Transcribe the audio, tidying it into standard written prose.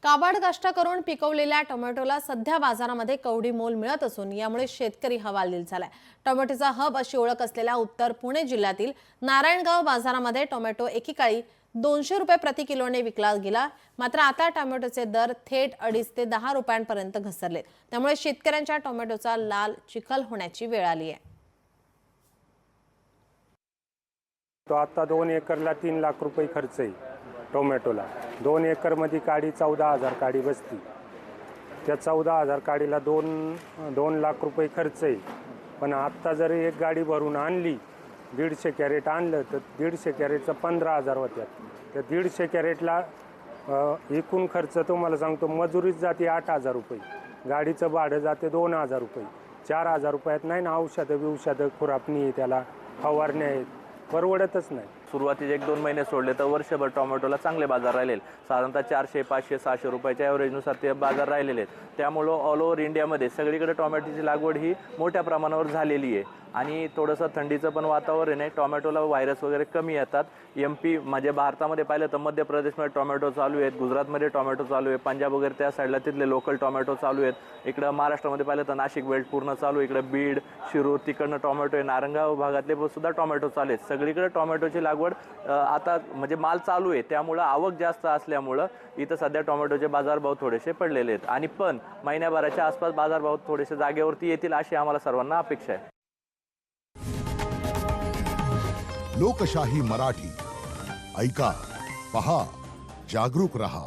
काबाड कष्ट करून पिकवलेल्या टोमॅटोला सध्या बाजारामध्ये कवडी मोल मिळत असून यामुळे शेतकरी हवालदिल झालाय। टोमॅटोचा हब अशी ओळख असलेल्या उत्तर पुणे जिल्ह्यातील नारायणगाव बाजारामध्ये टोमॅटो एकेकाळी 200 रुपये प्रति किलोने विकला गेला, मात्र आता टोमॅटोचे दर थेट 2.5 ते 10 रुपयांपर्यंत घसरले। त्यामुळे शेतकऱ्यांच्या टोमॅटोचा लाल चिखल होण्याची वेळ आली आहे। तो आता 2 एकरला 3 लाख रुपये खर्च आहे टोमॅटोला। 2 एकरमध्ये काडी 14,000 काडी बसती। त्या 14,000 काडीला 2 लाख रुपये खर्च आहे। पण आत्ता जर एक गाडी भरून आणली, 150 कॅरेट आणलं तर 150 कॅरेटचं 15,000 होत्यात। त्या 150 कॅरेटला एकूण खर्च तुम्हाला सांगतो, मजुरीच जाते 8,000 रुपये, गाडीचं भाडं जाते 2,000 रुपये, 4,000 रुपयात नाही ना औषधं खुरापणी, त्याला फवारण्या आहेत, परवडतच नाही। सुरुवातीचे 1-2 महिने सोडले तर वर्षभर टोमॅटोला चांगले बाजार राहिले। साधारणतः 400, 500, 600 रुपयाच्या ॲव्हरेजनुसार ते बाजार राहिलेले आहेत। त्यामुळं ऑल ओव्हर इंडियामध्ये सगळीकडे टोमॅटोची लागवड ही मोठ्या प्रमाणावर झालेली आहे आणि थोडंसं थंडीचं पण वातावरण आहे। टोमॅटोला व्हायरस वगैरे कमी येतात। MP म्हणजे भारतामध्ये पाहिलं तर मध्य प्रदेशमध्ये टोमॅटो चालू आहेत, गुजरातमध्ये टोमॅटो चालू आहे, पंजाब वगैरे त्या साईडला तिथले लोकल टोमॅटो चालू आहेत। इकडं महाराष्ट्रामध्ये पाहिलं तर नाशिक बेल्ट पूर्ण चालू आहे, इकडे बीड, शिरूर तिकडनं टोमॅटो आहे, नारंगाव भागातले सुद्धा टोमॅटो चालू आहेत। सगळीकडे टोमॅटोची लागवड आता म्हणजे माल चालू आहे, त्यामुळं आवक जास्त असल्यामुळं इथं सध्या टोमॅटोचे बाजारभाव थोडेसे पडलेले आहेत आणि पण महिन्याभराच्या आसपास बाजारभाव थोडेसे जागेवरती येतील अशी आम्हाला सर्वांना अपेक्षा आहे। लोकशाही मराठी ऐका, पहा, जागरूक रहा।